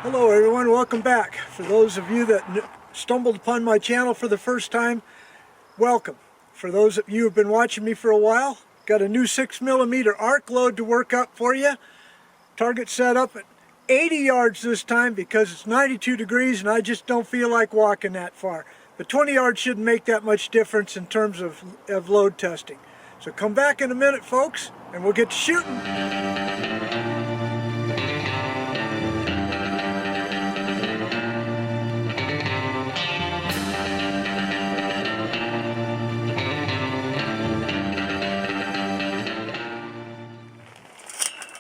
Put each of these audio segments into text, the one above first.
Hello everyone, welcome back. For those of you that stumbled upon my channel for the first time, welcome. For those of you who have been watching me for a while, got a new 6mm arc load to work up for you. Target set up at 80 yards this time because it's 92 degrees and I just don't feel like walking that far. But 20 yards shouldn't make that much difference in terms of load testing. So come back in a minute, folks, and we'll get to shooting.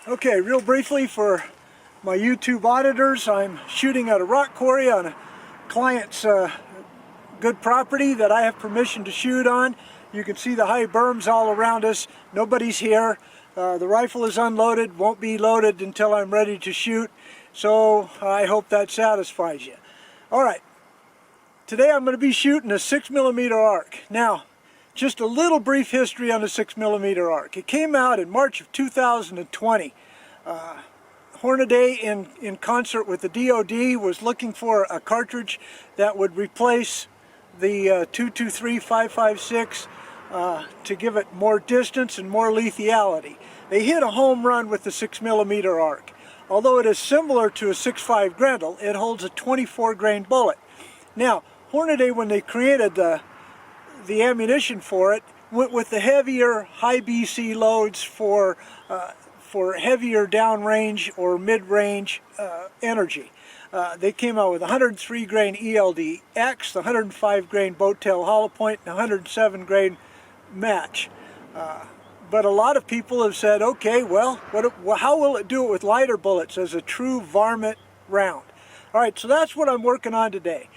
Okay, real briefly for my YouTube auditors, I'm shooting at a rock quarry on a client's good property that I have permission to shoot on. You can see the high berms all around us. Nobody's here. The rifle is unloaded, won't be loaded until I'm ready to shoot. So I hope that satisfies you. Alright, today I'm going to be shooting a 6mm arc. Now, just a little brief history on the 6mm arc. It came out in March of 2020. Hornady, in concert with the DoD, was looking for a cartridge that would replace the 223-556 to give it more distance and more lethality. They hit a home run with the 6mm arc. Although it is similar to a 6.5 Grendel, it holds a 24 grain bullet. Now, Hornady, when they created the ammunition for it, went with the heavier high BC loads for heavier downrange or mid-range energy. They came out with 103 grain ELD-X, the 105 grain boat tail hollow point, and 107 grain match. But a lot of people have said, okay, well, how will it do it with lighter bullets as a true varmint round? All right, so that's what I'm working on today.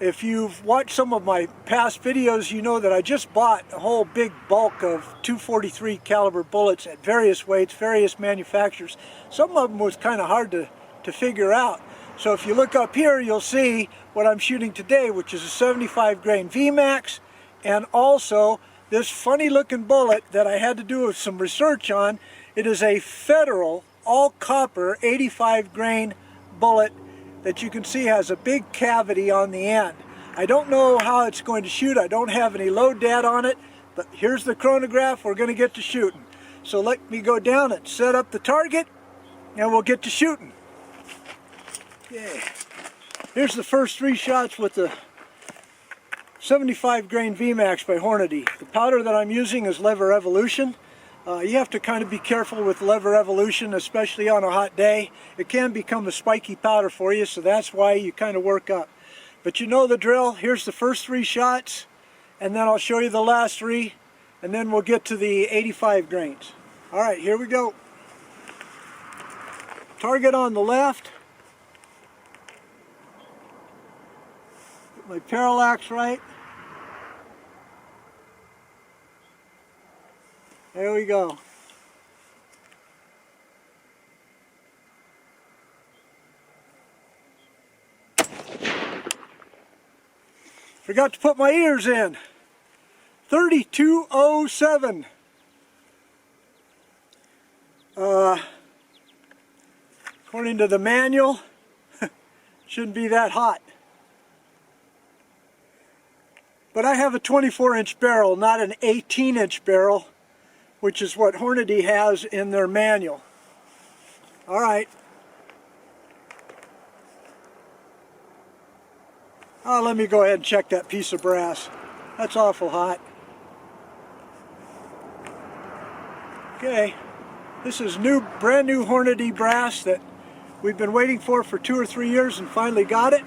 If you've watched some of my past videos, you know that I just bought a whole big bulk of 243 caliber bullets at various weights, various manufacturers. Some of them was kind of hard to figure out. So if you look up here, you'll see what I'm shooting today, which is a 75 grain VMax, and also this funny looking bullet that I had to do some research on. It is a Federal all copper 85 grain bullet that you can see has a big cavity on the end. I don't know how it's going to shoot. I don't have any load data on it, but here's the chronograph. We're going to get to shooting. So let me go down and set up the target, and we'll get to shooting. Okay. Here's the first three shots with the 75 grain VMax by Hornady. The powder that I'm using is Lever Evolution. You have to kind of be careful with Lever Evolution, especially on a hot day. It can become a spiky powder for you, so that's why you kind of work up. But you know the drill. Here's the first three shots, and then I'll show you the last three, and then we'll get to the 85 grains. All right, here we go. Target on the left. Get my parallax right. There we go. Forgot to put my ears in. 3207. According to the manual, shouldn't be that hot. But I have a 24-inch barrel, not an 18-inch barrel, which is what Hornady has in their manual. All right. Oh, let me go ahead and check that piece of brass. That's awful hot. Okay, this is brand new Hornady brass that we've been waiting for 2 or 3 years and finally got it.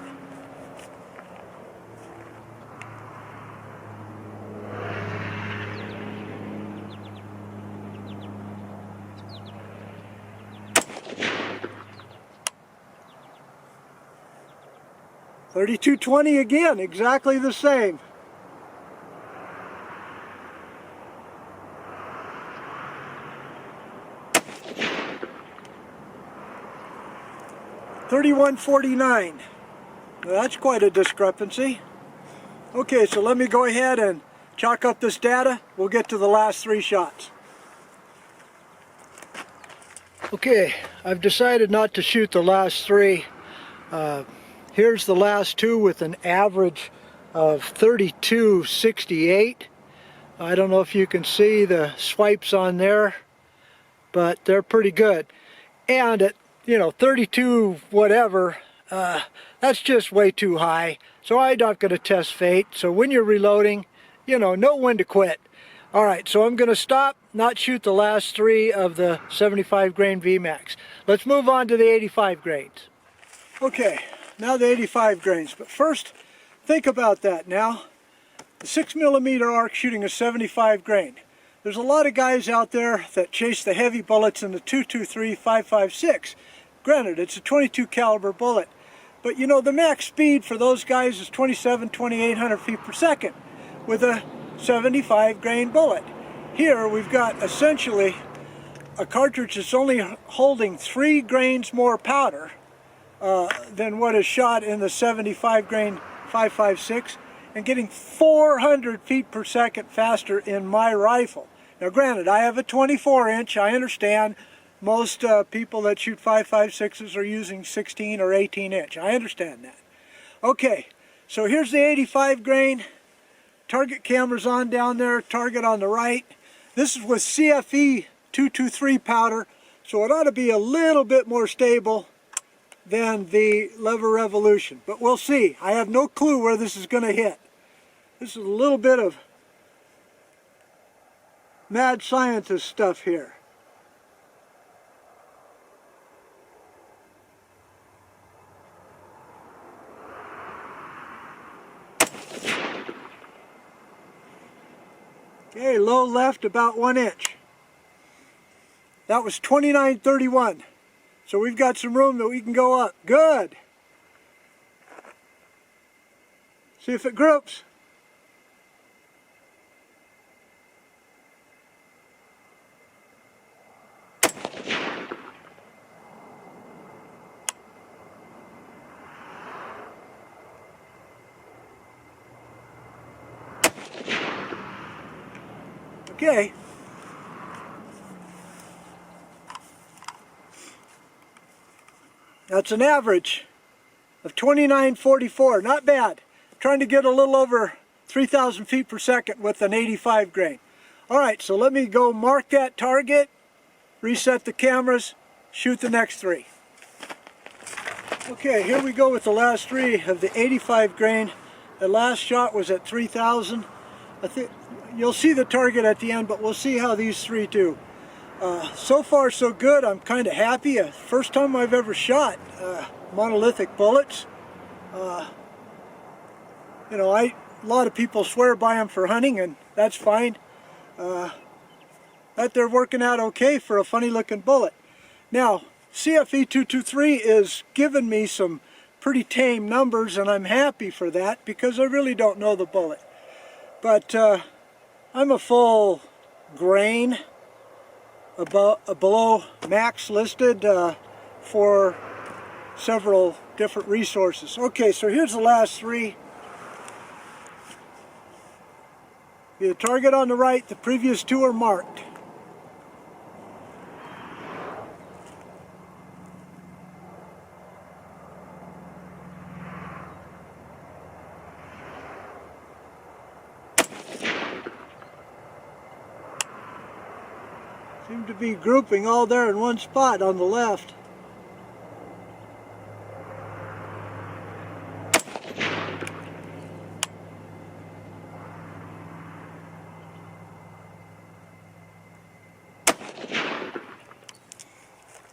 .3220 again, exactly the same. .3149. That's quite a discrepancy. Okay, so let me go ahead and chalk up this data. We'll get to the last three shots. Okay, I've decided not to shoot the last three. Here's the last two with an average of 32.68. I don't know if you can see the swipes on there, but they're pretty good. And at, 32 whatever, that's just way too high. So I'm not going to test fate. So when you're reloading, know when to quit. All right, so I'm going to stop, not shoot the last three of the 75 grain VMax. Let's move on to the 85 grains. Okay, now the 85 grains. But first, think about that now. The 6mm arc shooting a 75 grain. There's a lot of guys out there that chase the heavy bullets in the 223 5.56. Granted, it's a 22 caliber bullet. But the max speed for those guys is 2,800 feet per second with a 75 grain bullet. Here we've got essentially a cartridge that's only holding 3 grains more powder than what is shot in the 75 grain 5.56 and getting 400 feet per second faster in my rifle. Now granted, I have a 24-inch, I understand most people that shoot 5.56s are using 16 or 18-inch. I understand that. Okay, so here's the 85 grain. Target camera's on down there, target on the right. This is with CFE 223 powder, so it ought to be a little bit more stable than the Lever Revolution. But we'll see. I have no clue where this is going to hit. This is a little bit of mad scientist stuff here. Okay, low left about 1 inch. That was 29.31. So we've got some room that we can go up. Good. See if it groups. Okay. That's an average of 29.44. Not bad. Trying to get a little over 3,000 feet per second with an 85 grain. Alright, so let me go mark that target, reset the cameras, shoot the next three. Okay, here we go with the last three of the 85 grain. The last shot was at 3,000. I think you'll see the target at the end, but we'll see how these three do. So far so good. I'm kind of happy. First time I've ever shot monolithic bullets. A lot of people swear by them for hunting, and that's fine. But they're working out okay for a funny looking bullet. Now, CFE 223 is giving me some pretty tame numbers, and I'm happy for that because I really don't know the bullet. But I'm a full grain below max listed for several different resources. Okay, so here's the last three. The target on the right, the previous two are marked. Seem to be grouping all there in one spot on the left.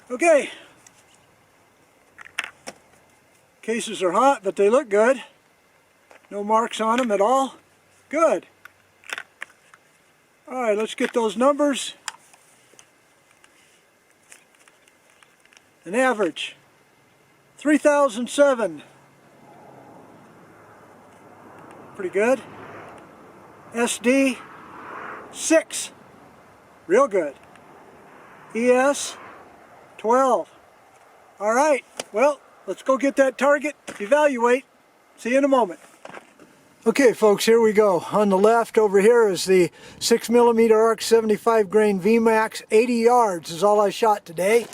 Okay. Cases are hot, but they look good. No marks on them at all. Good. All right, let's get those numbers. An average, 3,007. Pretty good. SD, 6. Real good. ES, 12. All right, well, let's go get that target, evaluate. See you in a moment. Okay, folks, here we go. On the left over here is the 6mm arc 75 grain VMax. 80 yards is all I shot today.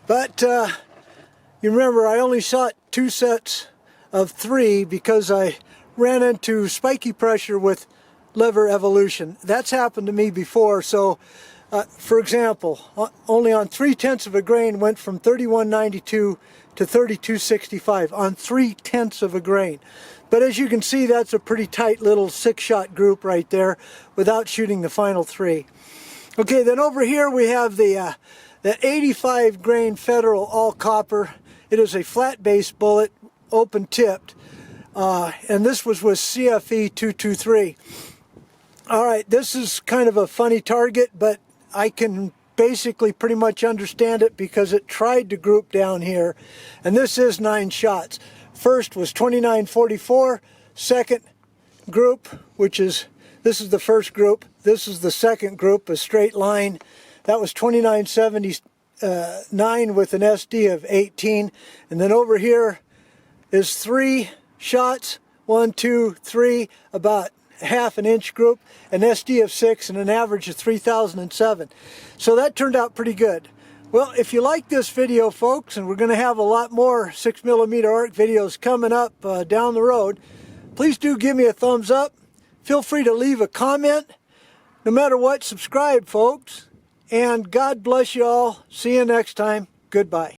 But you remember, I only shot 2 sets of 3 because I ran into spiky pressure with lever evolution. That's happened to me before. So for example, only on 3/10 of a grain went from 3192 to 3265 on 3/10 of a grain. But as you can see, that's a pretty tight little 6-shot group right there without shooting the final 3. Okay, then over here we have the 85 grain Federal all copper. It is a flat base bullet, open tipped, and this was with CFE 223. All right, this is kind of a funny target, but I can basically pretty much understand it because it tried to group down here, and this is 9 shots. First was 2944, second group, which is, this is the first group, this is the second group, a straight line. That was 2979 with an SD of 18, and then over here is 3 shots, 1, 2, 3, about half an inch group, an SD of 6, and an average of 3007. So that turned out pretty good. Well, if you like this video, folks, and we're going to have a lot more 6mm arc videos coming up down the road, please do give me a thumbs up. Feel free to leave a comment. No matter what, subscribe, folks. And God bless you all. See you next time. Goodbye.